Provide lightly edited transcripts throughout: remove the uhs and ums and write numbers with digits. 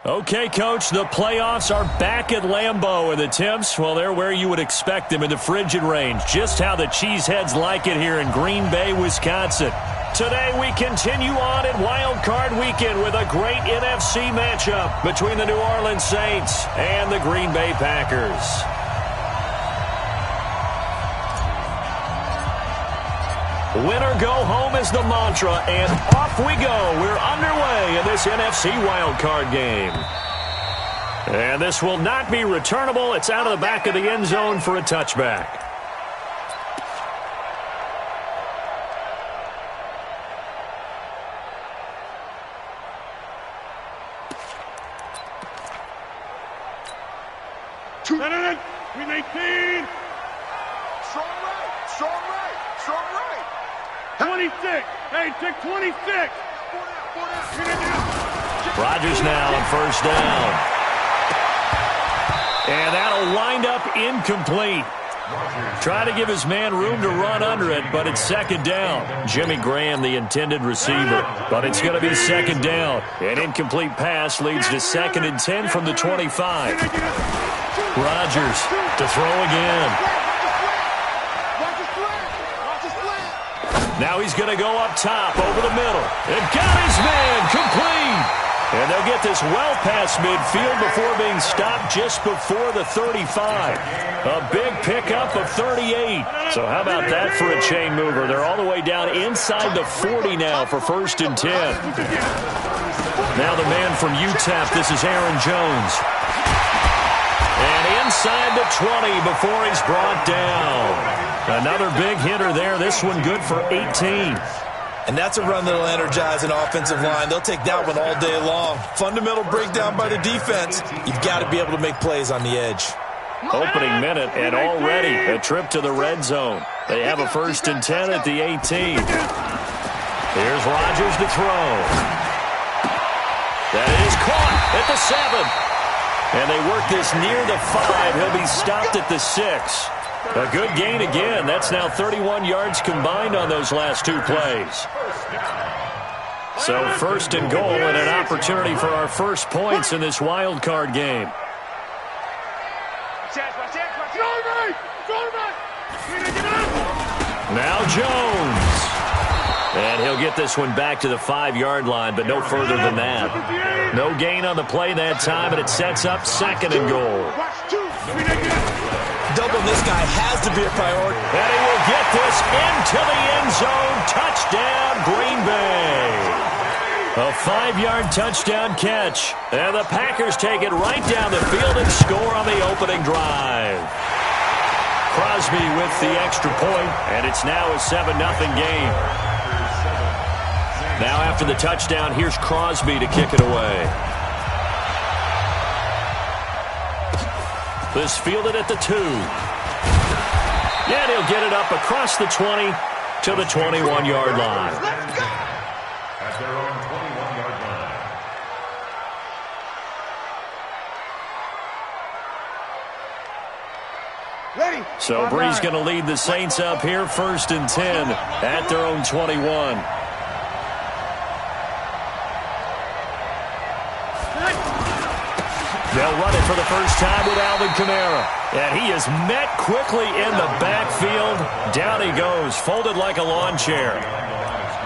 Okay, Coach, the playoffs are back at Lambeau, and the temps, well, they're where you would expect them in the frigid range. Just how the Cheeseheads like it here in Green Bay, Wisconsin. Today we continue on in Wild Card Weekend with a great NFC matchup between the New Orleans Saints and the Green Bay Packers. Winner go home is the mantra, and off we go. We're underway in this NFC wildcard game. And this will not be returnable. It's out of the back of the end zone for a touchback. We maintain. Strong right, strong right, strong right. 26. Hey, take 26. Rodgers now on first down. And that'll wind up incomplete. Try to give his man room to run under it, but it's second down. Jimmy Graham, the intended receiver. But it's going to be second down. An incomplete pass leads to 2nd and 10 from the 25. Rodgers to throw again. Now he's going to go up top over the middle. And got his man complete. And they'll get this well past midfield before being stopped just before the 35. A big pickup of 38. So how about that for a chain mover? They're all the way down inside the 40 now for 1st and 10. Now the man from UTEP, this is Aaron Jones. And inside the 20 before he's brought down. Another big hitter there. This one good for 18. And that's a run that'll energize an offensive line. They'll take that one all day long. Fundamental breakdown by the defense. You've got to be able to make plays on the edge. Opening minute, and already a trip to the red zone. They have a 1st and 10 at the 18. Here's Rodgers to throw. That is caught at the 7. And they work this near the 5. He'll be stopped at the 6. A good gain again. That's now 31 yards combined on those last 2 plays. So 1st and goal and an opportunity for our first points in this wild card game. Now Jones. And he'll get this one back to the 5-yard line, but no further than that. No gain on the play that time, and it sets up 2nd and goal. Doubling this guy has to be a priority. And he will get this into the end zone. Touchdown, Green Bay. A 5-yard touchdown catch. And the Packers take it right down the field and score on the opening drive. Crosby with the extra point, and it's now a 7-0 game. Now after the touchdown, here's Crosby to kick it away. This fielded at the 2. And he'll get it up across the 20 to the 21-yard line. At their own 21-yard line. Ready. So Bree's going to lead the Saints up here, 1st and 10 at their own 21. They'll run it for the first time with Alvin Kamara. And he is met quickly in the backfield. Down he goes, folded like a lawn chair.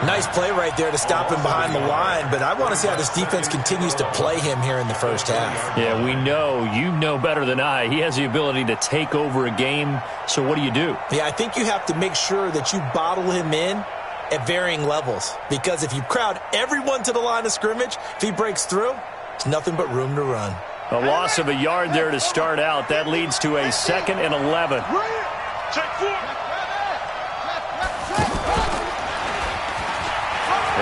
Nice play right there to stop him behind the line, but I want to see how this defense continues to play him here in the first half. Yeah, we know. You know better than I. He has the ability to take over a game, so what do you do? Yeah, I think you have to make sure that you bottle him in at varying levels, because if you crowd everyone to the line of scrimmage, if he breaks through, it's nothing but room to run. A loss of a yard there to start out. That leads to a 2nd and 11.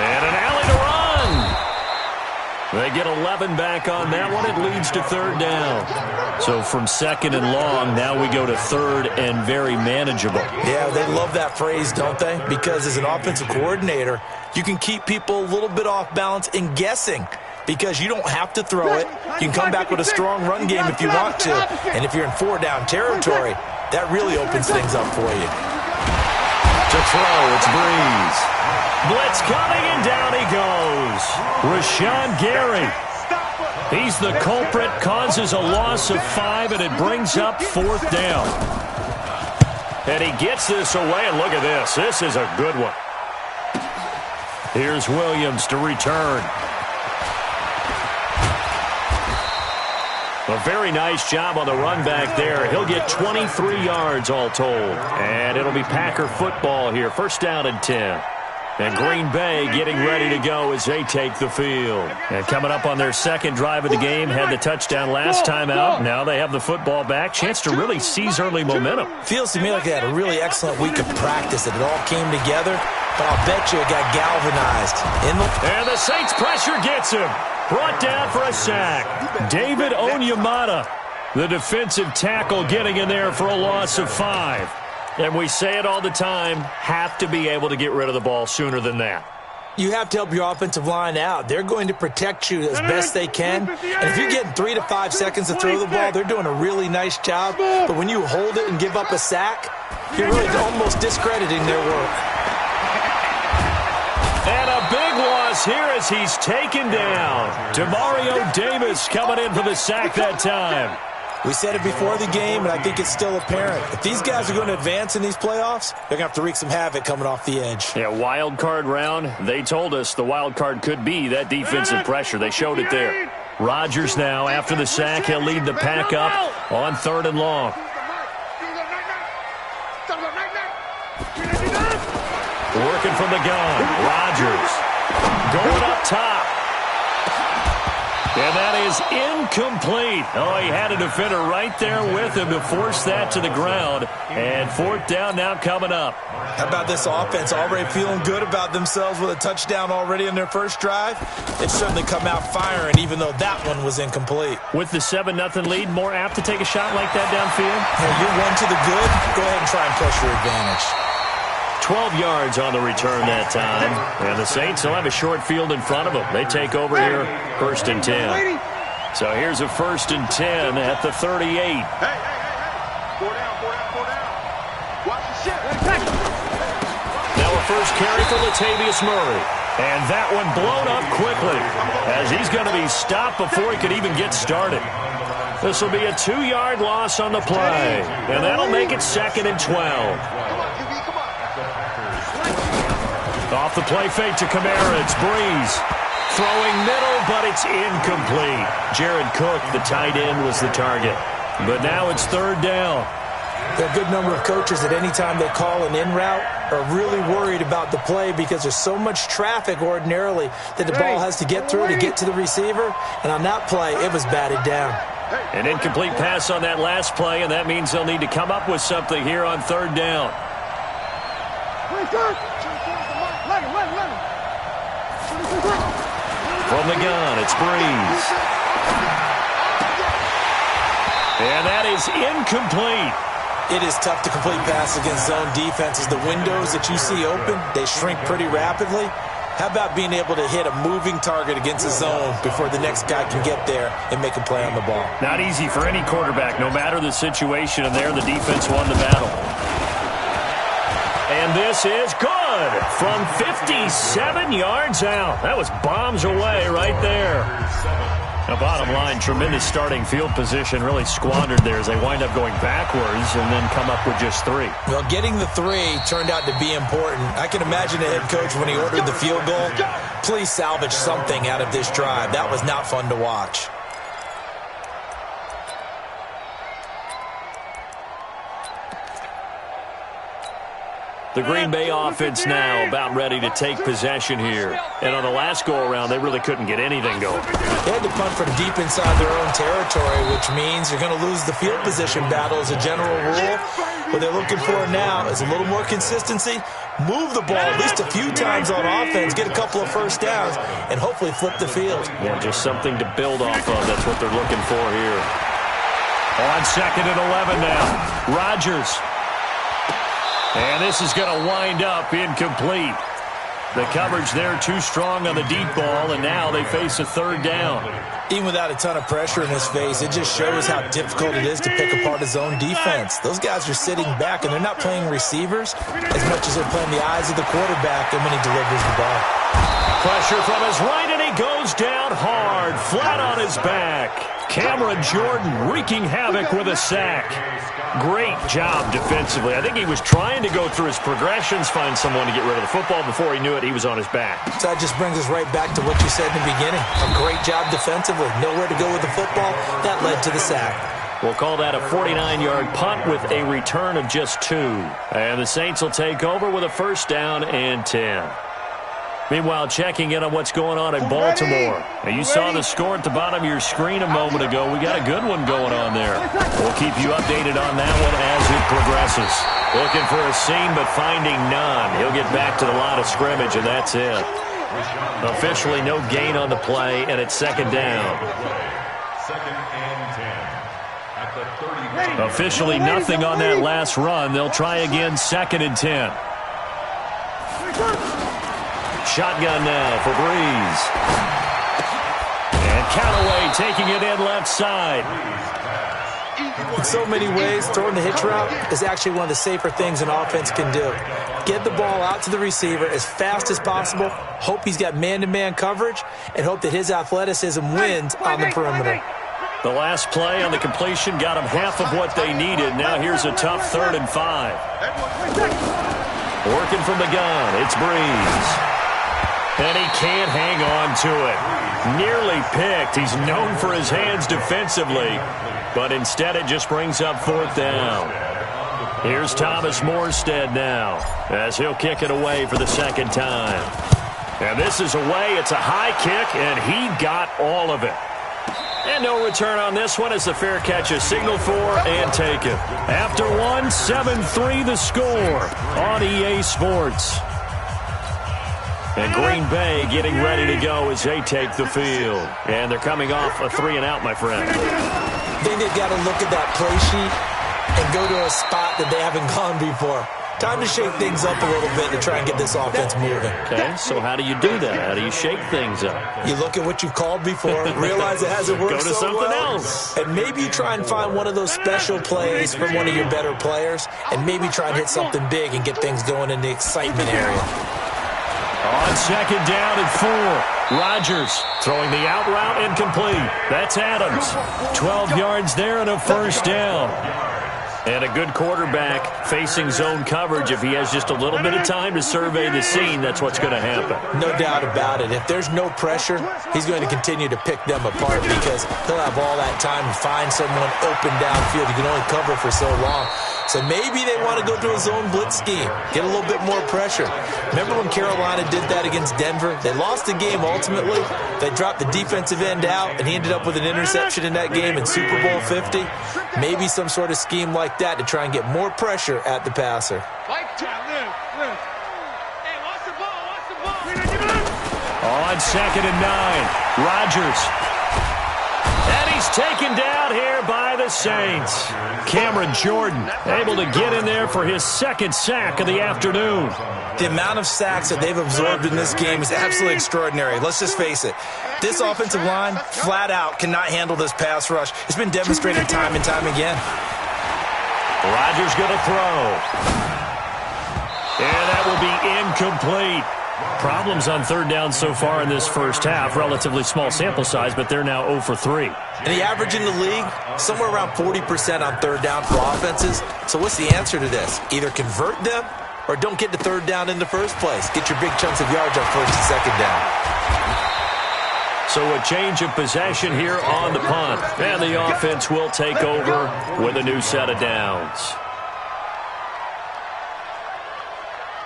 And an alley to run. They get 11 back on that one. It leads to 3rd down. So from 2nd and long, now we go to 3rd and very manageable. Yeah, they love that phrase, don't they? Because as an offensive coordinator, you can keep people a little bit off balance and guessing. Because you don't have to throw it. You can come back with a strong run game if you want to. And if you're in 4-down territory, that really opens things up for you. To throw, it's Breeze. Blitz coming, and down he goes. Rashawn Gary. He's the culprit, causes a loss of 5, and it brings up 4th down. And he gets this away, and look at this. This is a good one. Here's Williams to return. A very nice job on the run back there. He'll get 23 yards all told. And it'll be Packer football here. 1st down and 10. And Green Bay getting ready to go as they take the field. And coming up on their 2nd drive of the game, had the touchdown last time out. Now they have the football back. Chance to really seize early momentum. Feels to me like they had a really excellent week of practice. It all came together, but I'll bet you it got galvanized. And the Saints pressure gets him. Brought down for a sack. David Onyemata, the defensive tackle, getting in there for a loss of 5. And we say it all the time, have to be able to get rid of the ball sooner than that. You have to help your offensive line out. They're going to protect you as best they can. And if you're getting 3 to 5 seconds to throw the ball, they're doing a really nice job. But when you hold it and give up a sack, you're really almost discrediting their work. And a big loss here as he's taken down. Demario Davis coming in for the sack that time. We said it before the game, and I think it's still apparent. If these guys are going to advance in these playoffs, they're going to have to wreak some havoc coming off the edge. Yeah, wild card round. They told us the wild card could be that defensive pressure. They showed it there. Rodgers now, after the sack, he'll lead the pack up on 3rd and long. Working from the gun. Rodgers going up top. And that is incomplete. Oh, he had a defender right there with him to force that to the ground. And 4th down now coming up. How about this offense already feeling good about themselves with a touchdown already in their 1st drive? They've certainly come out firing, even though that one was incomplete. With the 7-0 lead, more apt to take a shot like that downfield? Hey, you're 1 to the good. Go ahead and try and press your advantage. 12 yards on the return that time. And the Saints will have a short field in front of them. They take over here, 1st and 10. So here's a 1st and 10 at the 38. Hey. 4 down. Watch the shit. Now a first carry for Latavius Murray. And that one blown up quickly as he's going to be stopped before he could even get started. This will be a 2-yard loss on the play. And that'll make it 2nd and 12. Off the play fake to Kamara, it's Breeze. Throwing middle, but it's incomplete. Jared Cook, the tight end, was the target. But now it's 3rd down. There are a good number of coaches that any time they call an in route are really worried about the play because there's so much traffic ordinarily that the ball has to get through to get to the receiver. And on that play, it was batted down. An incomplete pass on that last play, and that means they'll need to come up with something here on 3rd down. From the gun, it's Breeze. And that is incomplete. It is tough to complete pass against zone defenses. The windows that you see open, they shrink pretty rapidly. How about being able to hit a moving target against a zone before the next guy can get there and make a play on the ball? Not easy for any quarterback, no matter the situation, and there the defense won the battle. And this is good from 57 yards out. That was bombs away right there. Now, bottom line, tremendous starting field position, really squandered there as they wind up going backwards and then come up with just 3. Well, getting the 3 turned out to be important. I can imagine the head coach when he ordered the field goal. Please salvage something out of this drive. That was not fun to watch. The Green Bay offense now about ready to take possession here. And on the last go-around, they really couldn't get anything going. They had to punt from deep inside their own territory, which means you're going to lose the field position battle as a general rule. What they're looking for now is a little more consistency, move the ball at least a few times on offense, get a couple of 1st downs, and hopefully flip the field. Yeah, just something to build off of. That's what they're looking for here. On 2nd and 11 now. Rodgers. And this is going to wind up incomplete. The coverage there too strong on the deep ball, and now they face a 3rd down. Even without a ton of pressure in his face, it just shows how difficult it is to pick apart his own defense. Those guys are sitting back, and they're not playing receivers as much as they're playing the eyes of the quarterback and when he delivers the ball. Pressure from his right, and he goes down hard, flat on his back. Cameron Jordan wreaking havoc with a sack. Great job defensively. I think he was trying to go through his progressions, find someone to get rid of the football. Before he knew it, he was on his back. So that just brings us right back to what you said in the beginning. A great job defensively. Nowhere to go with the football. That led to the sack. We'll call that a 49-yard punt with a return of just 2. And the Saints will take over with a first down and 10. Meanwhile, checking in on what's going on in Baltimore. Now, you saw the score at the bottom of your screen a moment ago. We got a good one going on there. We'll keep you updated on that one as it progresses. Looking for a seam, but finding none. He'll get back to the line of scrimmage, and that's it. Officially no gain on the play, and it's second down. Second and 10. At the 30. Officially nothing on that last run. They'll try again, second and 10. Shotgun now for Breeze. And Callaway taking it in left side. In so many ways, throwing the hitch route is actually one of the safer things an offense can do. Get the ball out to the receiver as fast as possible, hope he's got man-to-man coverage, and hope that his athleticism wins on the perimeter. The last play on the completion got them half of what they needed. Now here's a tough 3rd and 5. Working from the gun, it's Breeze. And he can't hang on to it. Nearly picked. He's known for his hands defensively, but instead it just brings up 4th down. Here's Thomas Morstead now as he'll kick it away for the second time. And this is away. It's a high kick, and he got all of it. And no return on this one as the fair catch is signaled for and taken. After one, 7-3 the score on EA Sports. And Green Bay getting ready to go as they take the field. And they're coming off a 3-and-out, my friend. I think they've got to look at that play sheet and go to a spot that they haven't gone before. Time to shake things up a little bit to try and get this offense moving. Okay, so how do you do that? How do you shake things up? You look at what you've called before, realize it hasn't worked Go to so something well, else. and maybe you try and find one of those special plays from one of your better players, and maybe try and hit something big and get things going in the excitement area. On second down and 4. Rodgers throwing the out route incomplete. That's Adams. 12 yards there and a first down. And a good quarterback facing zone coverage. If he has just a little bit of time to survey the scene, that's what's going to happen. No doubt about it. If there's no pressure, he's going to continue to pick them apart because he'll have all that time to find someone open downfield. You can only cover for so long. So maybe they want to go to a zone blitz scheme, get a little bit more pressure. Remember when Carolina did that against Denver? They lost the game ultimately. They dropped the defensive end out, and he ended up with an interception in that game in Super Bowl 50. Maybe some sort of scheme like that to try and get more pressure at the passer. On second and 9, Rodgers. And he's taken down here by the Saints. Cameron Jordan able to get in there for his second sack of the afternoon. The amount of sacks that they've absorbed in this game is absolutely extraordinary. Let's just face it. This offensive line, flat out, cannot handle this pass rush. It's been demonstrated time and time again. Rodgers going to throw. And that will be incomplete. Problems on 3rd down so far in this first half. Relatively small sample size, but they're now 0 for 3. And the average in the league, somewhere around 40% on 3rd down for offenses. So what's the answer to this? Either convert them or don't get to 3rd down in the first place. Get your big chunks of yards on 1st and 2nd down. So a change of possession here on the punt. And the offense will take over with a new set of downs.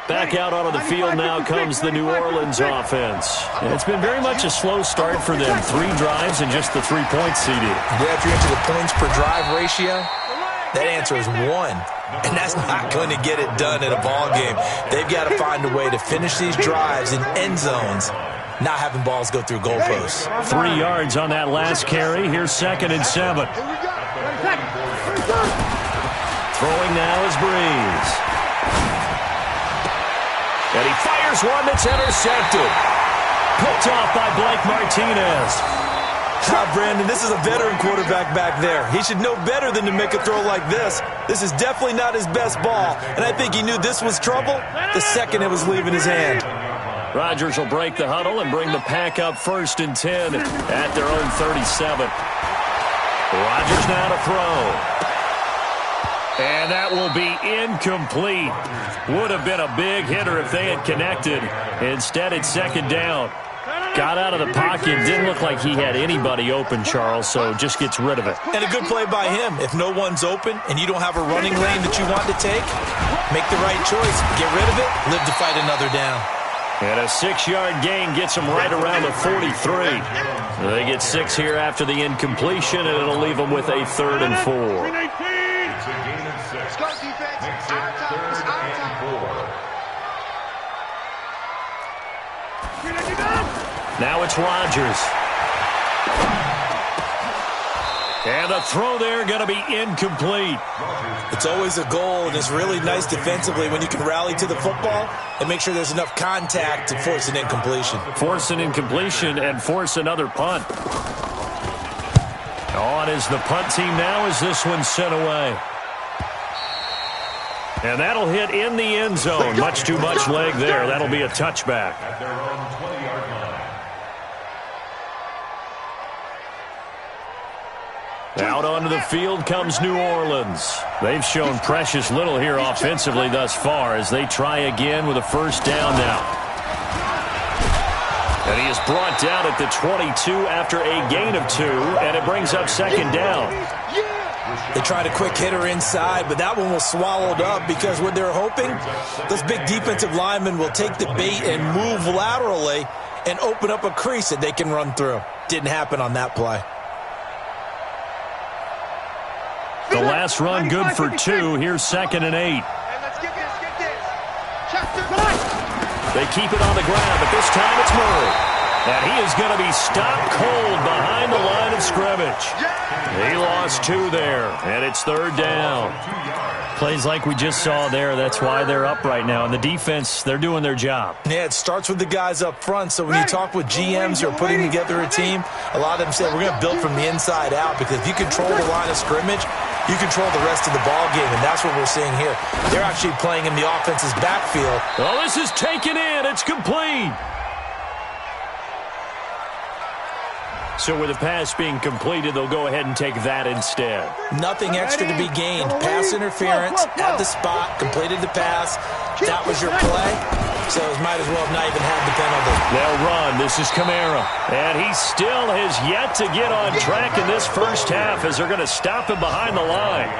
Back out onto the field now comes the New Orleans offense. And it's been very much a slow start for them. 3 drives and just the 3 points, CD. Yeah, if you're into the points per drive ratio, that answer is 1. And that's not going to get it done in a ball game. They've got to find a way to finish these drives in end zones, not having balls go through goalposts. 3 yards on that last carry. Here's second and 7. Throwing now is Breeze. And he fires one that's intercepted. Picked off by Blake Martinez. Brandon, this is a veteran quarterback back there. He should know better than to make a throw like this. This is definitely not his best ball, and I think he knew this was trouble the second it was leaving his hand. Rodgers will break the huddle and bring the pack up 1st and 10 at their own 37. Rodgers now to throw. And that will be incomplete. Would have been a big hitter if they had connected. Instead, it's 2nd down. Got out of the pocket. Didn't look like he had anybody open, Charles, so just gets rid of it. And a good play by him. If no one's open and you don't have a running lane that you want to take, make the right choice. Get rid of it. Live to fight another down. And a 6-yard gain gets them right around the 43. They get 6 here after the incompletion, and it'll leave them with a 3rd and 4. It's a gain of 6. Let's go, defense. Makes it 3rd and 4. Now it's Rodgers. And the throw there going to be incomplete. It's always a goal, and it's really nice defensively when you can rally to the football and make sure there's enough contact to force an incompletion. Force an incompletion and force another punt. On is the punt team now as this one's sent away. And that'll hit in the end zone. Much too much leg there. That'll be a touchback. At their own 20-yard line. Out onto the field comes New Orleans. They've shown precious little here offensively thus far as they try again with a 1st down now. And he is brought down at the 22 after a gain of 2, and it brings up 2nd down. They tried a quick hitter inside, but that one was swallowed up because what they're hoping, those big defensive linemen will take the bait and move laterally and open up a crease that they can run through. Didn't happen on that play. The last run good for 2. Here's 2nd and 8. Hey, let's get this, get this. They keep it on the ground, but this time it's Murray. And he is going to be stopped cold behind the line of scrimmage. He lost 2 there, and it's 3rd down. Plays like we just saw there. That's why they're up right now. And the defense, they're doing their job. Yeah, it starts with the guys up front. So when you talk with GMs who are putting together a team, a lot of them say we're going to build from the inside out because if you control the line of scrimmage, you control the rest of the ball game, and that's what we're seeing here. They're actually playing in the offense's backfield. Oh, this is taken in. It's complete. So with the pass being completed, they'll go ahead and take that instead. Nothing extra to be gained. Pass interference at the spot, completed the pass. That was your play. So it might as well have not even had the penalty. They'll run. This is Kamara. And he still has yet to get on track in this 1st half as they're going to stop him behind the line.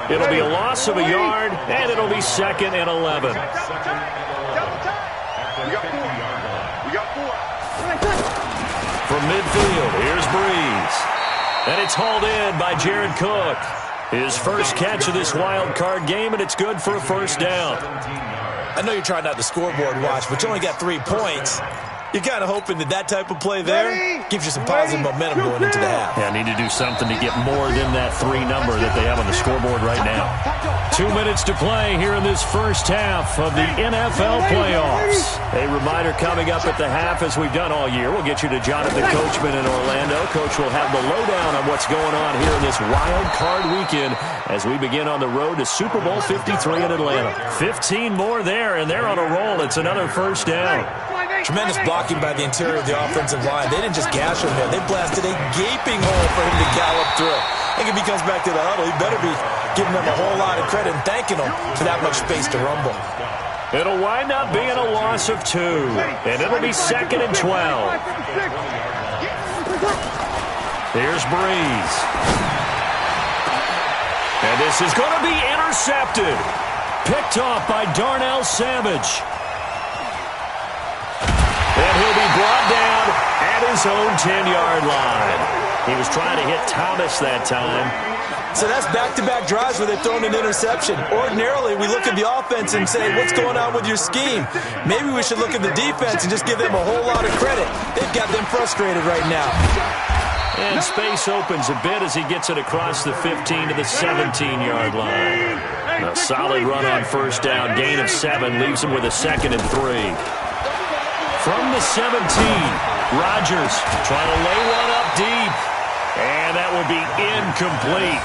It'll be a loss of a yard, and it'll be 2nd and 11. We got 4. From midfield, here's Breeze. And it's hauled in by Jared Cook. His first catch of this wild card game, and it's good for a 1st down. I know you're trying not to scoreboard watch, but you only got 3 points. You're kind of hoping that type of play there gives you some positive momentum going into the half. Yeah, need to do something to get more than that 3 number that they have on the scoreboard right now. 2 minutes to play here in this 1st half of the NFL playoffs. A reminder coming up at the half, as we've done all year. We'll get you to Jonathan Coachman in Orlando. Coach will have the lowdown on what's going on here in this wild card weekend as we begin on the road to Super Bowl 53 in Atlanta. 15 more there, and they're on a roll. It's another 1st down. Tremendous blocking by the interior of the offensive line. They didn't just gash him there. They blasted a gaping hole for him to gallop through. I think if he comes back to the huddle, he better be giving them a whole lot of credit and thanking them for that much space to rumble. It'll wind up being a loss of 2, and it'll be 2nd and 12. Here's Breeze. And this is going to be intercepted. Picked off by Darnell Savage. And he'll be brought down at his own 10-yard line. He was trying to hit Thomas that time. So that's back-to-back drives where they've thrown an interception. Ordinarily, we look at the offense and say, what's going on with your scheme? Maybe we should look at the defense and just give them a whole lot of credit. They've got them frustrated right now. And space opens a bit as he gets it across the 15 to the 17-yard line. A solid run on 1st down. Gain of 7 leaves him with a 2nd and 3. From the 17, Rodgers trying to lay one up deep. And that will be incomplete.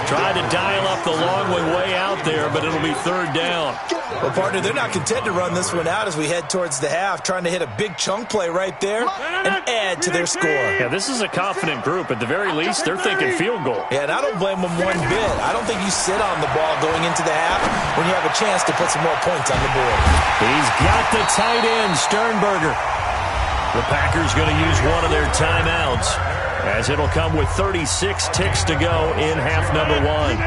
Tried to dial up the long way out there, but it'll be third down. Well, partner, they're not content to run this one out as we head towards the half, trying to hit a big chunk play right there and add to their score. Yeah, this is a confident group. At the very least, they're thinking field goal. Yeah, and I don't blame them one bit. I don't think you sit on the ball going into the half when you have a chance to put some more points on the board. He's got the tight end, Sternberger. The Packers going to use one of their timeouts, as it'll come with 36 ticks to go in half number one.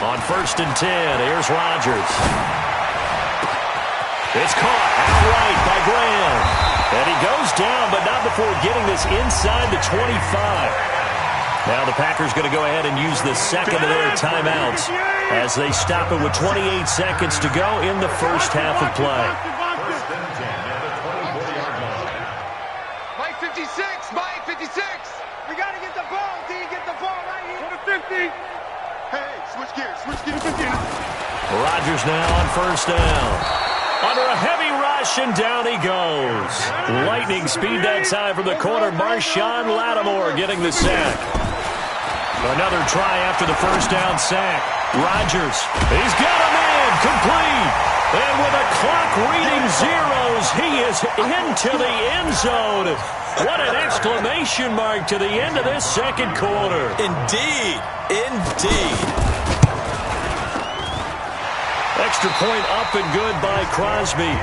On 1st and 10, here's Rodgers. It's caught outright by Graham. And he goes down, but not before getting this inside the 25. Now the Packers going to go ahead and use the second of their timeouts as they stop it with 28 seconds to go in the first half of play. Mike 56, Mike 56. We got to get the ball, D. Get the ball right here. Go to 50. Hey, switch gears, switch gears. Rodgers now on 1st down. Under a heavy rush, and down he goes. Lightning speed that time from the corner. Marshawn Lattimore getting the sack. Another try after the 1st down sack. Rodgers, he's got him in, complete. And with a clock reading zeros, he is into the end zone. What an exclamation mark to the end of this second quarter. Indeed, indeed. Extra point up and good by Crosby.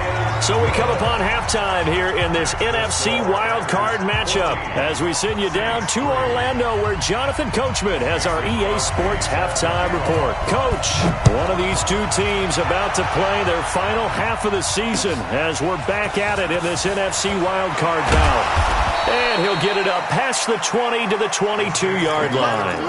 So we come upon halftime here in this NFC wildcard matchup as we send you down to Orlando where Jonathan Coachman has our EA Sports halftime report. Coach, one of these two teams about to play their final half of the season as we're back at it in this NFC wildcard bout. And he'll get it up past the 20 to the 22-yard line.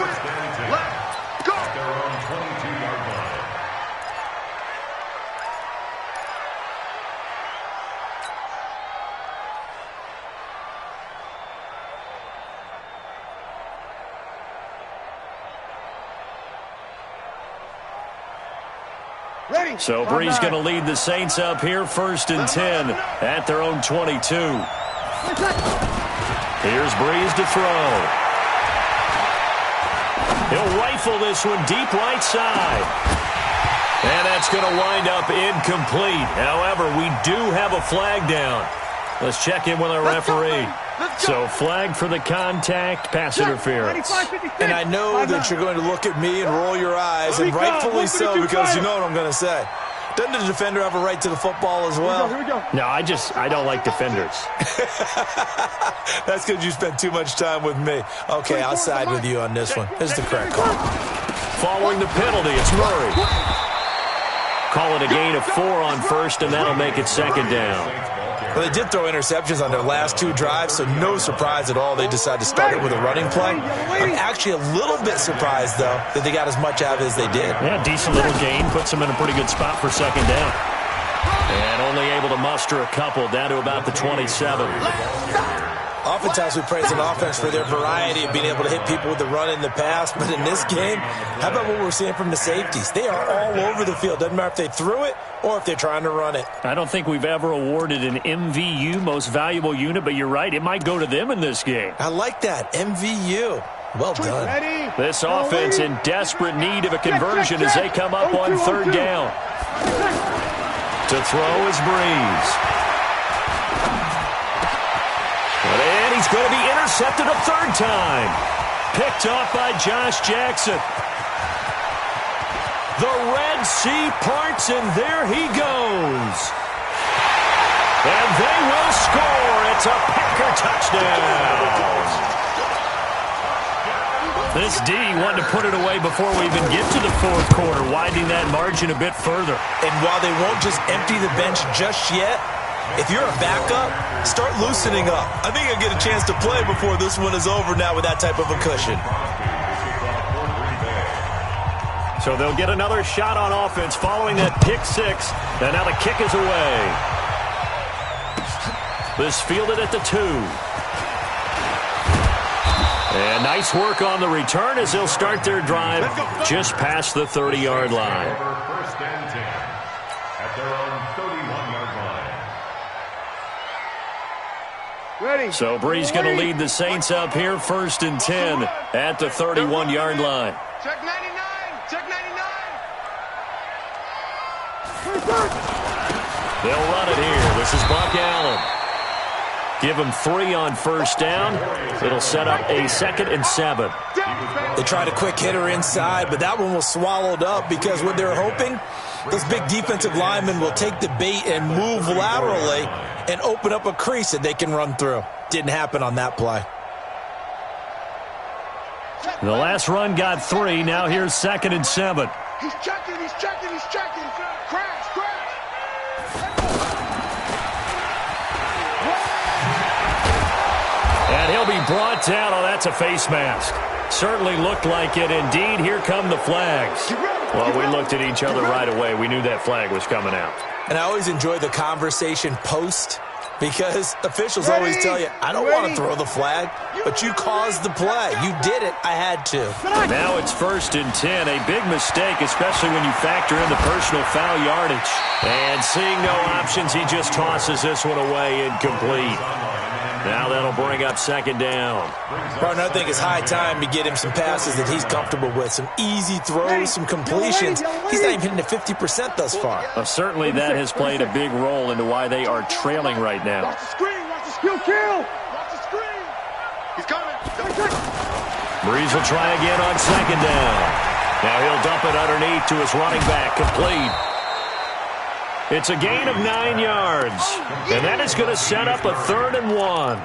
So Bree's going to lead the Saints up here 1st and 10 at their own 22. Here's Brees to throw. He'll rifle this one deep right side. And that's going to wind up incomplete. However, we do have a flag down. Let's check in with our referee. So flag for the contact, pass interference. And I know that you're going to look at me and roll your eyes, and rightfully so, because you know what I'm going to say. Doesn't the defender have a right to the football as well? No, I don't like defenders. That's because you spent too much time with me. Okay, I'll side with you on this one. This is the correct call. Following the penalty, it's Murray. Call it a gain of 4 on 1st, and that'll make it 2nd down. Well, they did throw interceptions on their last 2 drives, so no surprise at all they decided to start it with a running play. I'm actually a little bit surprised, though, that they got as much out of it as they did. Yeah, decent little gain. Puts them in a pretty good spot for 2nd down. And only able to muster a couple down to about the 27. Oftentimes we praise an offense for their variety of being able to hit people with the run in the pass, but in this game, how about what we're seeing from the safeties? They are all over the field. Doesn't matter if they threw it or if they're trying to run it. I don't think we've ever awarded an MVU, most valuable unit, but you're right, it might go to them in this game. I like that, MVU. Well done. This offense in desperate need of a conversion as they come up on 3rd down. To throw is Brees. And he's going to be intercepted a 3rd time. Picked off by Josh Jackson. The Red Sea parts, and there he goes. And they will score. It's a Packer touchdown. This D wanted to put it away before we even get to the 4th quarter, widening that margin a bit further. And while they won't just empty the bench just yet, if you're a backup, start loosening up. I think you'll get a chance to play before this one is over now with that type of a cushion. So they'll get another shot on offense following that pick 6. And now the kick is away. This fielded at the 2. And nice work on the return as they'll start their drive just past the 30-yard line. First and 10 at their own 31-yard line. So Bree's going to lead the Saints up here, 1st and 10 at the 31-yard line. Check 99. Check 99. They'll run it here. This is Buck Allen. Give him 3 on 1st down. It'll set up a 2nd and 7. They tried a quick hitter inside, but that one was swallowed up because what they're hoping, those big defensive linemen will take the bait and move laterally and open up a crease that they can run through. Didn't happen on that play. The last run got 3. Now here's 2nd and 7. He's checking. He's checking. He's checking. Crash. Crash. And he'll be brought down. Oh, that's a face mask. Certainly looked like it. Indeed, here come the flags. Well, we looked at each other right away. We knew that flag was coming out. And I always enjoy the conversation post because officials always tell you, I don't want to throw the flag, but you caused the play. You did it. I had to. Now it's 1st and 10. A big mistake, especially when you factor in the personal foul yardage. And seeing no options, he just tosses this one away incomplete. Now that'll bring up 2nd down. Partner, I think it's high time to get him some passes that he's comfortable with. Some easy throws, some completions. He's not even hitting the 50% thus far. Certainly that has played a big role into why they are trailing right now. Watch the screen. Watch the skill kill. Watch the screen. He's coming. Breeze will try again on 2nd down. Now he'll dump it underneath to his running back. Complete. It's a gain of 9 yards. And that is going to set up a 3rd and 1.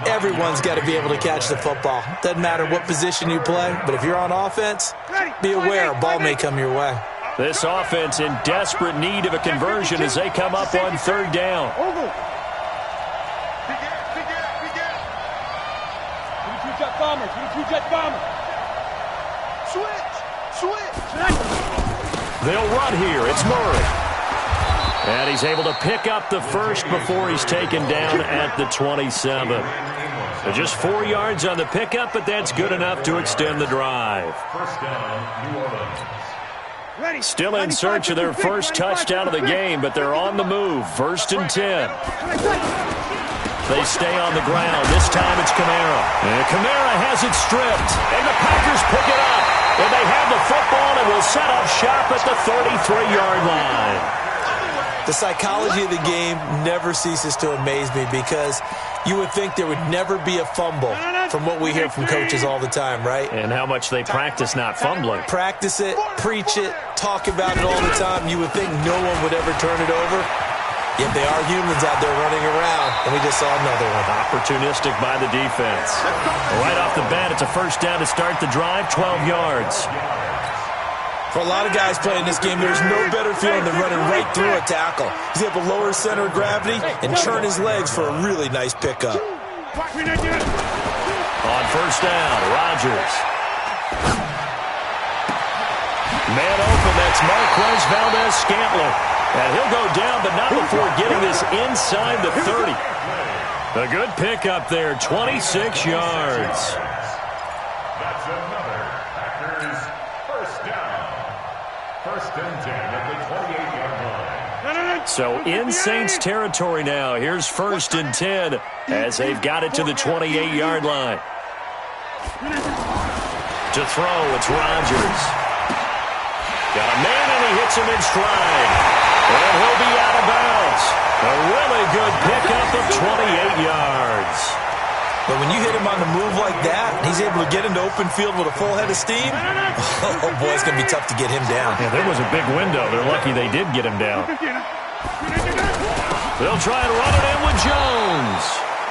Everyone's got to be able to catch the football. Doesn't matter what position you play, but if you're on offense, be aware a ball may come your way. This offense in desperate need of a conversion as they come up on 3rd down. Switch. They'll run here. It's Murray. And he's able to pick up the 1st before he's taken down at the 27. So just 4 yards on the pickup, but that's good enough to extend the drive. Still in search of their first touchdown of the game, but they're on the move. 1st and 10. They stay on the ground. This time it's Kamara. And Kamara has it stripped. And the Packers pick it up. And they have the football and will set up shop at the 33-yard line. The psychology of the game never ceases to amaze me because you would think there would never be a fumble from what we hear from coaches all the time, right? And how much they practice not fumbling. Practice it, preach it, talk about it all the time. You would think no one would ever turn it over. Yet they are humans out there running around, and we just saw another one. Opportunistic by the defense. Right off the bat, it's a 1st down to start the drive, 12 yards. For a lot of guys playing this game, there's no better feeling than running right through a tackle. He's able to lower his center of gravity and churn his legs for a really nice pickup. On 1st down, Rodgers. Man open, that's Marquez Valdez-Scantling. And he'll go down, but not before getting this inside the 30. A good pickup there, 26 yards. That's another Packers 1st down. 1st and 10 at the 28-yard line. So in Saints territory now. Here's 1st and 10 as they've got it to the 28-yard line. To throw, it's Rodgers. Got a man and he hits him in stride. And he'll be out of bounds. A really good pickup of 28 yards. But when you hit him on the move like that, he's able to get into open field with a full head of steam. Oh, boy, it's going to be tough to get him down. Yeah, there was a big window. They're lucky they did get him down. They'll try and run it in with Jones.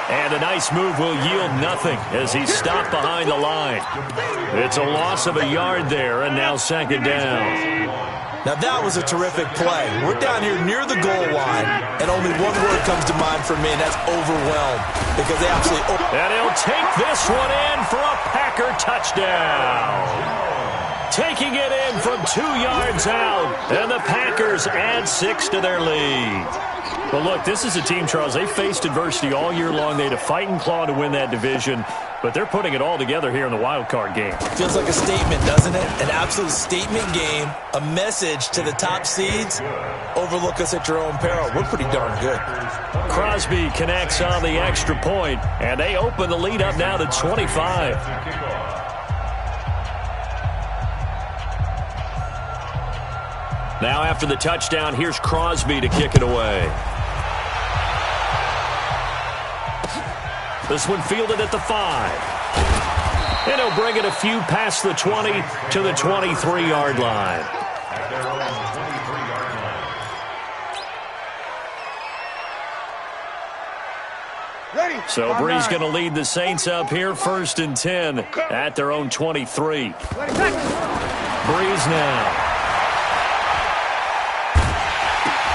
And a nice move will yield nothing as he's stopped behind the line. It's a loss of a yard there, and now 2nd down. Now, that was a terrific play. We're down here near the goal line, and only one word comes to mind for me, and that's overwhelmed. Because they absolutely... And he'll take this one in for a Packer touchdown. Taking it in from 2 yards out, and the Packers add 6 to their lead. Well, look, this is a team, Charles. They faced adversity all year long. They had to fight and claw to win that division, but they're putting it all together here in the wild card game. Feels like a statement, doesn't it? An absolute statement game, a message to the top seeds. Overlook us at your own peril. We're pretty darn good. Crosby connects on the extra point, and they open the lead up now to 25. Now after the touchdown, here's Crosby to kick it away. This one fielded at the 5. And he'll bring it a few past the 20 to the 23-yard line. So Brees going to lead the Saints up here, 1st and 10 at their own 23. Brees now.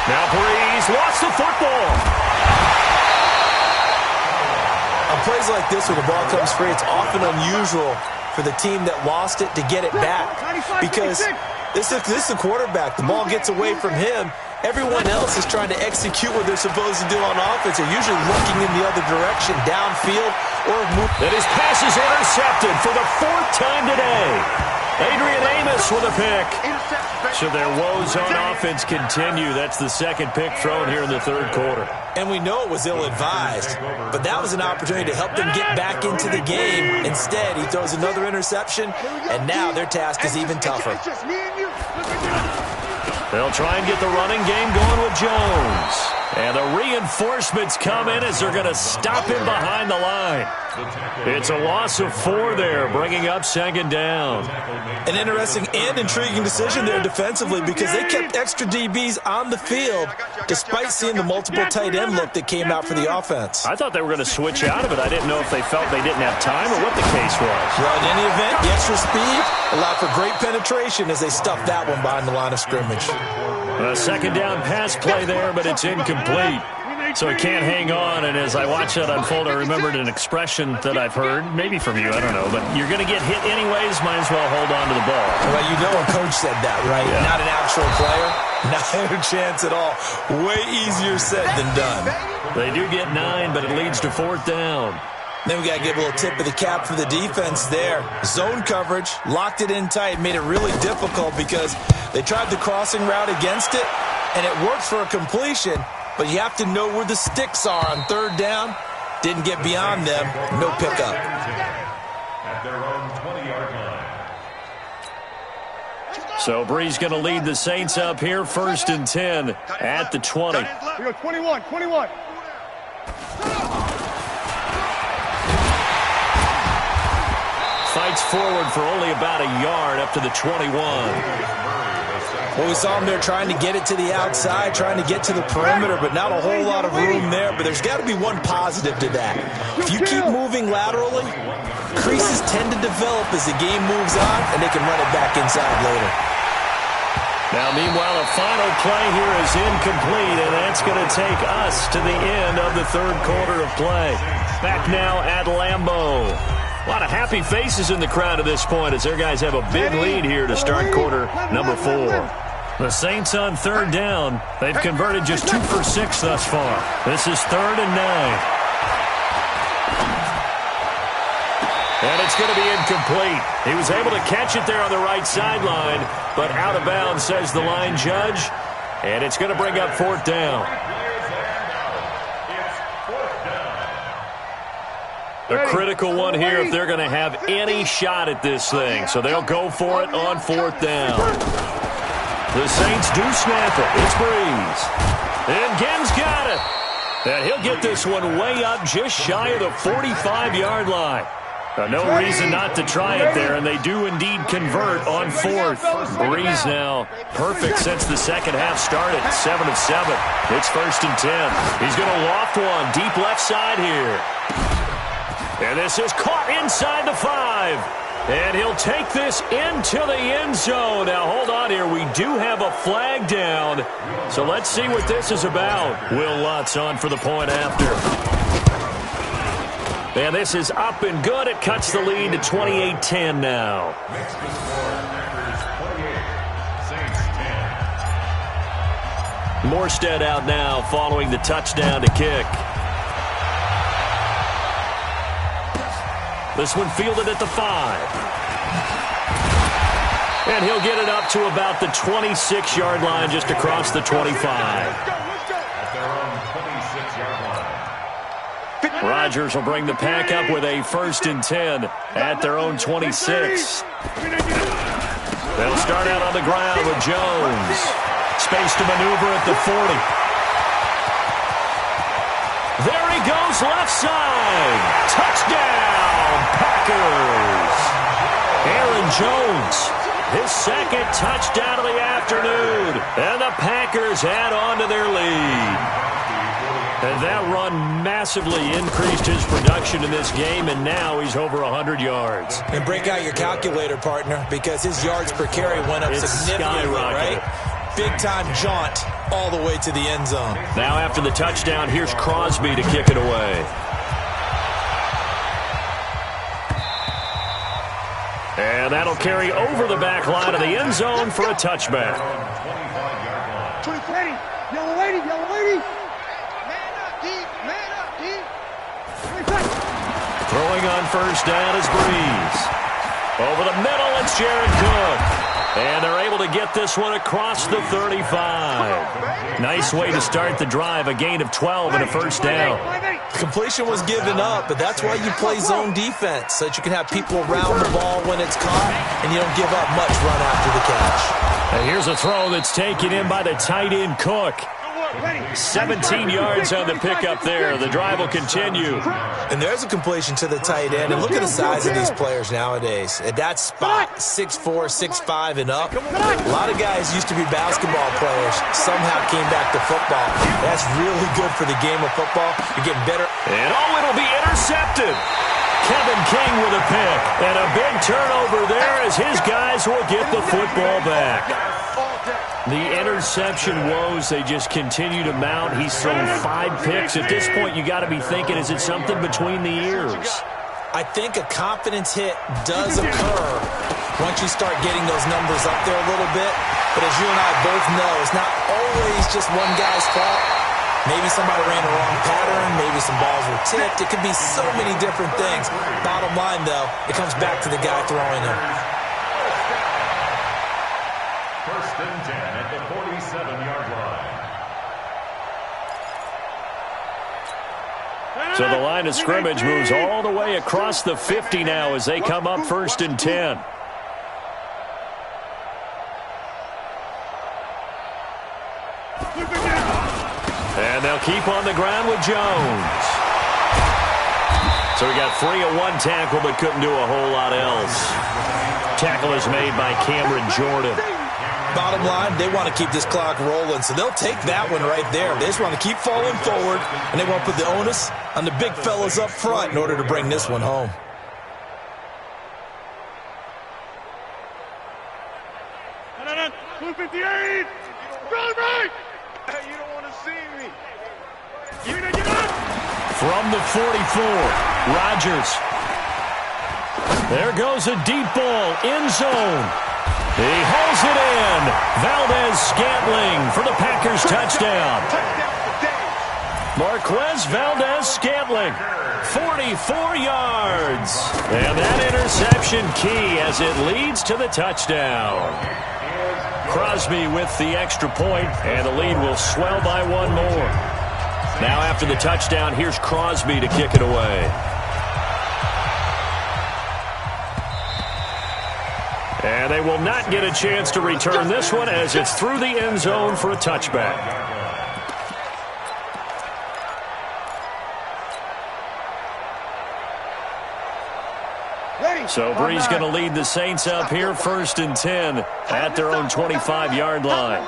Now Brees lost the football. On plays like this where the ball comes free, it's often unusual for the team that lost it to get it back. Because this is the quarterback. The ball gets away from him. Everyone else is trying to execute what they're supposed to do on offense. They're usually looking in the other direction, downfield, or move. And his pass is intercepted for the 4th time today. Adrian Amos with a pick. So their woes on offense continue. That's the 2nd pick thrown here in the 3rd quarter. And we know it was ill-advised, but that was an opportunity to help them get back into the game. Instead, he throws another interception, and now their task is even tougher. They'll try and get the running game going with Jones. And the reinforcements come in as they're going to stop him behind the line. It's a loss of 4 there, bringing up 2nd down. An interesting and intriguing decision there defensively because they kept extra DBs on the field despite seeing the multiple tight end look that came out for the offense. I thought they were going to switch out of it. I didn't know if they felt they didn't have time or what the case was. Well, in any event, the extra speed allowed for great penetration as they stuffed that one behind the line of scrimmage. A 2nd down pass play there, but it's incomplete. So he can't hang on, and as I watch that unfold, I remembered an expression that I've heard, maybe from you, I don't know, but you're going to get hit anyways, might as well hold on to the ball. Well, you know a coach said that, right? Yeah. Not an actual player, not a chance at all. Way easier said than done. They do get 9, but it leads to 4th down. Then we got to give a little tip of the cap for the defense there. Zone coverage, locked it in tight, made it really difficult because they tried the crossing route against it, and it worked for a completion, but you have to know where the sticks are on 3rd down. Didn't get beyond them, no pickup. At their own 20-yard line. So Brees going to lead the Saints up here, 1st and 10 at the 20. We go 21. Fights forward for only about a yard up to the 21. Well, we saw him there trying to get it to the outside, trying to get to the perimeter, but not a whole lot of room there. But there's got to be one positive to that. If you keep moving laterally, creases tend to develop as the game moves on, and they can run it back inside later. Now, meanwhile, a final play here is incomplete, and that's going to take us to the end of the 3rd quarter of play. Back now at Lambeau. A lot of happy faces in the crowd at this point as their guys have a big lead here to start quarter number 4. The Saints on 3rd down. They've converted just 2 for 6 thus far. This is 3rd and 9. And it's going to be incomplete. He was able to catch it there on the right sideline, but out of bounds, says the line judge. And it's going to bring up 4th down. A critical one here if they're going to have any shot at this thing. So they'll go for it on 4th down. The Saints do snap it. It's Brees. And Ginn's got it. And he'll get this one way up just shy of the 45-yard line. No reason not to try it there, and they do indeed convert on 4th. Brees now perfect since the 2nd half started, 7 of 7. It's 1st and 10. He's going to loft one deep left side here. And this is caught inside the 5. And he'll take this into the end zone. Now, hold on here. We do have a flag down. So let's see what this is about. Will Lutz on for the point after. And this is up and good. It cuts the lead to 28-10 now. Next to score, Packers 28, Saints 10. Morstead out now following the touchdown to kick. This one fielded at the 5. And he'll get it up to about the 26-yard line, just across the 25. At their own 26-yard line. Rodgers will bring the pack up with a 1st and 10 at their own 26. They'll start out on the ground with Jones. Space to maneuver at the 40. There he goes, left side. Touchdown, Packers. Aaron Jones, his 2nd touchdown of the afternoon. And the Packers add on to their lead. And that run massively increased his production in this game, and now he's over 100 yards. And break out your calculator, partner, because his yards per carry went up significantly, right? Big-time jaunt all the way to the end zone. Now after the touchdown, here's Crosby to kick it away. And that'll carry over the back line of the end zone for a touchback. 20, yellow lady, yellow lady. Man up, deep, man up, deep. Throwing on 1st down is Breeze. Over the middle, it's Jared Cook. And they're able to get this one across the 35. Nice way to start the drive, a gain of 12 and a 1st down. Completion was given up, but that's why you play zone defense, so that you can have people around the ball when it's caught, and you don't give up much run after the catch. And here's a throw that's taken in by the tight end Cook. 17 yards on the pickup there. The drive will continue. And there's a completion to the tight end. And look at the size of these players nowadays. At that spot, 6'4", 6'5", and up. A lot of guys used to be basketball players. Somehow came back to football. That's really good for the game of football. You're getting better. And it'll be intercepted. Kevin King with a pick. And a big turnover there as his guys will get the football back. The interception woes, they just continue to mount. He's thrown 5 picks. At this point, you got to be thinking, is it something between the ears? I think a confidence hit does occur once you start getting those numbers up there a little bit. But as you and I both know, it's not always just one guy's fault. Maybe somebody ran the wrong pattern. Maybe some balls were tipped. It could be so many different things. Bottom line, though, it comes back to the guy throwing them. 1st and 10 at the 47-yard line. So the line of scrimmage moves all the way across the 50 now as they come up 1st and 10. And they'll keep on the ground with Jones. So we got 3 of 1 tackle, but couldn't do a whole lot else. Tackle is made by Cameron Jordan. Bottom line, they want to keep this clock rolling, so they'll take that one right there. They just want to keep falling forward, and they want to put the onus on the big fellas up front in order to bring this one home. '258. Run right. Hey, you don't want to see me. You need to get up. From the 44, Rodgers. There goes a deep ball, end zone. He hauls it in. Valdez-Scantling for the Packers touchdown. Marquez Valdez-Scantling, 44 yards. And that interception key as it leads to the touchdown. Crosby with the extra point, and the lead will swell by 1 more. Now after the touchdown, here's Crosby to kick it away. And they will not get a chance to return this one as it's through the end zone for a touchback. So Breeze going to lead the Saints up here 1st and 10 at their own 25-yard line.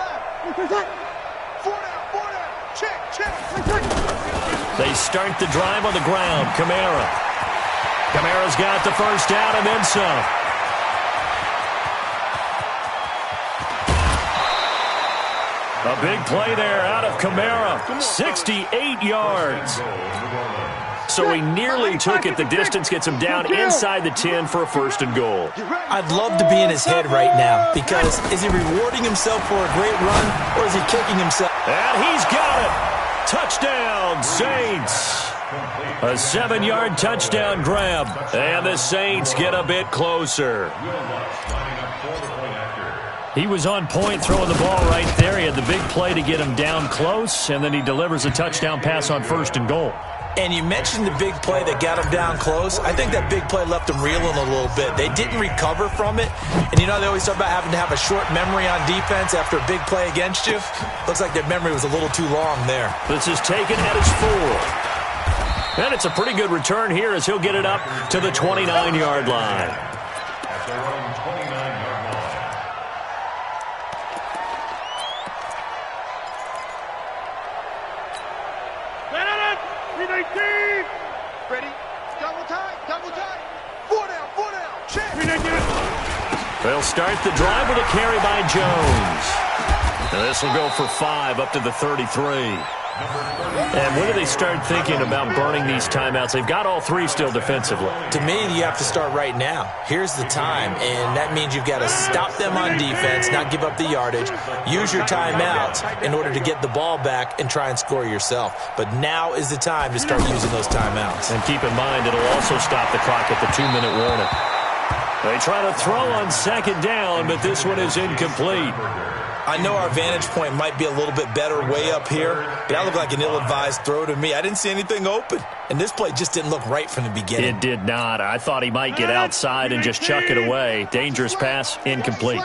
They start the drive on the ground. Kamara's got the 1st down and then some. A big play there out of Kamara. 68 yards. So he nearly took it the distance, gets him down inside the 10 for a 1st and goal. I'd love to be in his head right now because is he rewarding himself for a great run or is he kicking himself? And he's got it. Touchdown, Saints. A 7-yard touchdown grab. And the Saints get a bit closer. He was on point throwing the ball right there. He had the big play to get him down close, and then he delivers a touchdown pass on 1st and goal. And you mentioned the big play that got him down close. I think that big play left him reeling a little bit. They didn't recover from it. And you know they always talk about having to have a short memory on defense after a big play against you. Looks like their memory was a little too long there. This is taken at his 4. And it's a pretty good return here as he'll get it up to the 29-yard line. At their own 29-yard line. Ready? Double time. 4 down, check. They'll start the drive with a carry by Jones. And this will go for 5 up to the 33. And when do they start thinking about burning these timeouts? They've got all 3 still defensively. To me, you have to start right now. Here's the time, and that means you've got to stop them on defense, not give up the yardage, use your timeouts in order to get the ball back and try and score yourself. But now is the time to start using those timeouts. And keep in mind, it'll also stop the clock at the 2-minute warning. They try to throw on 2nd down, but this one is incomplete. I know our vantage point might be a little bit better way up here, but that looked like an ill-advised throw to me. I didn't see anything open, and this play just didn't look right from the beginning. It did not. I thought he might get outside and just chuck it away. Dangerous pass, incomplete.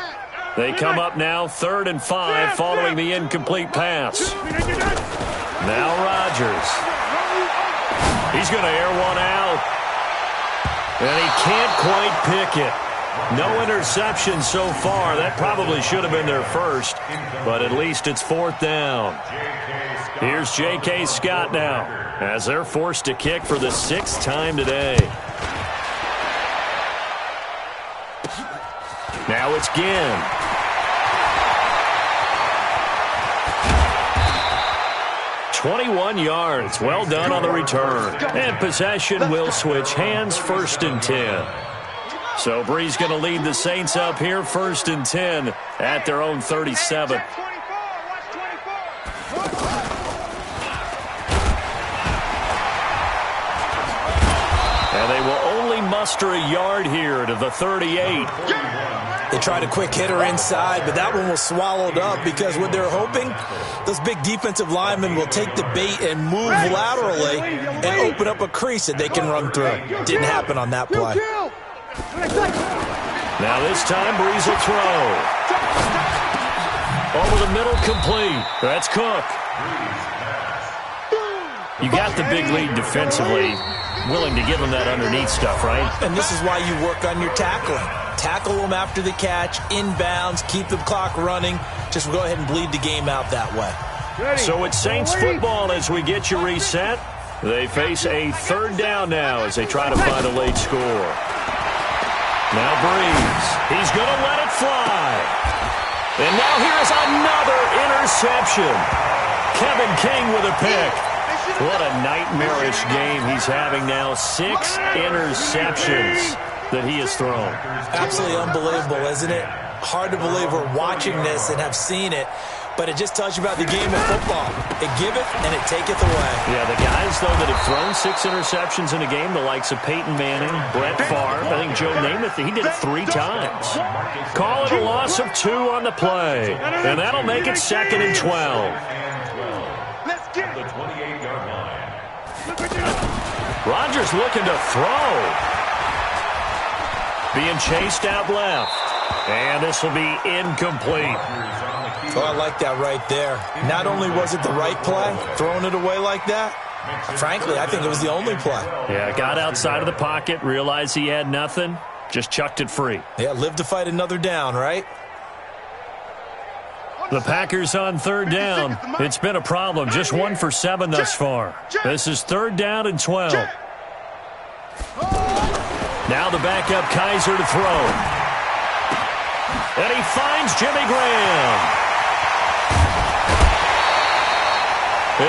They come up now, 3rd and 5, following the incomplete pass. Now Rodgers. He's going to air one out. And he can't quite pick it. No interception so far. That probably should have been their first, but at least it's 4th down. Here's J.K. Scott now as they're forced to kick for the 6th time today. Now it's Ginn. $21. Well done on the return. And possession will switch hands, 1st and 10. So Bree's going to lead the Saints up here, 1st and 10 at their own 37. And they will only muster a yard here to the 38. They tried a quick hitter inside, but that one was swallowed up because what they're hoping, those big defensive linemen will take the bait and move laterally and open up a crease that they can run through. Didn't happen on that play. Now this time, Breeze will throw. Over the middle, complete. That's Cook. You got the big lead defensively. Willing to give them that underneath stuff, right? And this is why you work on your tackling. Tackle them after the catch, inbounds, keep the clock running. Just go ahead and bleed the game out that way. So it's Saints football as we get you reset. They face a 3rd down now as they try to find a late score. Now Breeze. He's going to let it fly. And now here's another interception. Kevin King with a pick. What a nightmarish game he's having now. 6 interceptions that he has thrown. Absolutely unbelievable, isn't it? Hard to believe we're watching this and have seen it, but it just tells you about the game of football. It giveth and it taketh away. Yeah, the guys, though, that have thrown 6 interceptions in a game, the likes of Peyton Manning, Brett Favre, I think Joe Namath, he did it 3 times. Call it a loss of 2 on the play, and that'll make it 2nd and 12. The 28-yard line. Rodgers looking to throw. Being chased out left. And this will be incomplete. Oh, I like that right there. Not only was it the right play, throwing it away like that, frankly, I think it was the only play. Yeah, got outside of the pocket, realized he had nothing, just chucked it free. Yeah, live to fight another down, right? The Packers on 3rd down. It's been a problem. Just 1 for 7 thus far. This is 3rd down and 12. Now the backup Kaiser to throw. And he finds Jimmy Graham.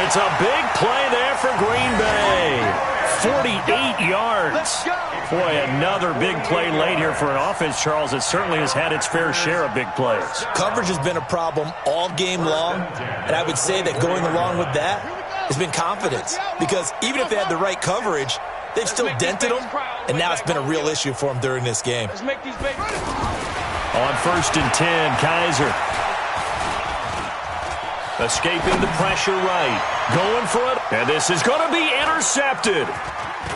It's a big play there for Green Bay. 48 yards. Boy, another big play late here for an offense, Charles. It certainly has had its fair share of big plays. Coverage has been a problem all game long, and I would say that going along with that has been confidence. Because even if they had the right coverage, they've still dented them, and now it's been a real issue for them during this game. On 1st and 10, Kaiser. Escaping the pressure right. Going for it. And this is going to be intercepted.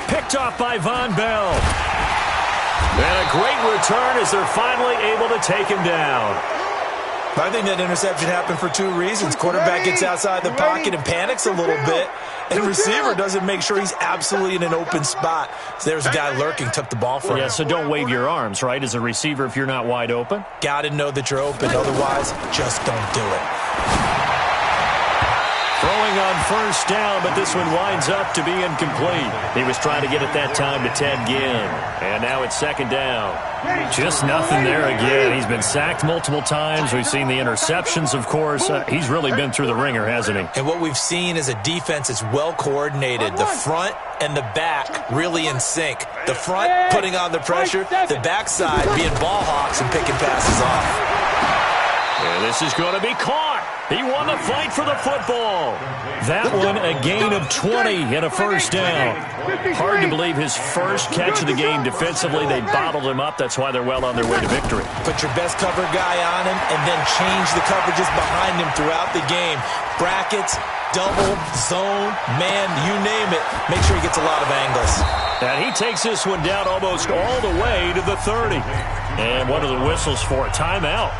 Picked off by Von Bell. And a great return as they're finally able to take him down. I think that interception happened for two reasons. Quarterback gets outside the pocket and panics a little bit. And receiver doesn't make sure he's absolutely in an open spot. So there's a guy lurking, took the ball from him. Yeah, so don't wave your arms, right, as a receiver if you're not wide open. Got to know that you're open. Otherwise, just don't do it. Throwing on 1st down, but this one winds up to be incomplete. He was trying to get it that time to Ted Ginn. And now it's 2nd down. Just nothing there again. He's been sacked multiple times. We've seen the interceptions, of course. He's really been through the ringer, hasn't he? And what we've seen is a defense that's well coordinated. The front and the back really in sync. The front putting on the pressure, the backside being ball hawks and picking passes off. And this is going to be caught. He won the fight for the football. That one, a gain of 20 and a 1st down. Hard to believe his first catch of the game defensively. They bottled him up. That's why they're well on their way to victory. Put your best cover guy on him and then change the coverages behind him throughout the game. Brackets, double, zone, man, you name it. Make sure he gets a lot of angles. And he takes this one down almost all the way to the 30. And one of the whistles for a timeout.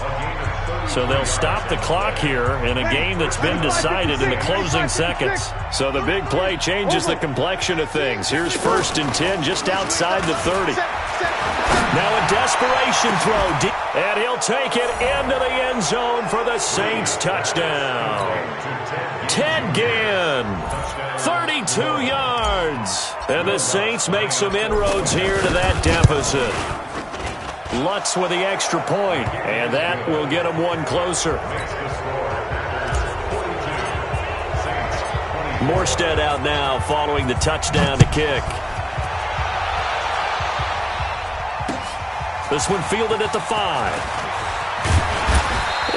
So they'll stop the clock here in a game that's been decided in the closing seconds. So the big play changes the complexion of things. Here's 1st and 10 just outside the 30. Now a desperation throw. And he'll take it into the end zone for the Saints touchdown. Ted Ginn, 32 yards. And the Saints make some inroads here to that deficit. Lutz with the extra point, and that will get him one closer. Morstead out now following the touchdown to kick. This one fielded at the 5.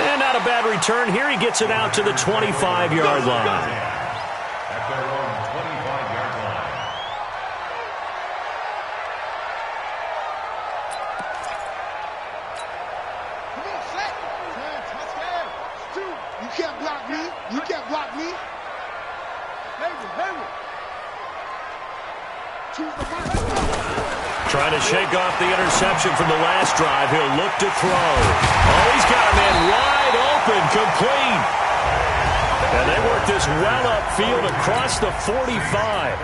And not a bad return here. He gets it out to the 25-yard line. Trying to shake off the interception from the last drive. He'll look to throw. Oh, he's got a man wide open, complete. And they work this well upfield across the 45.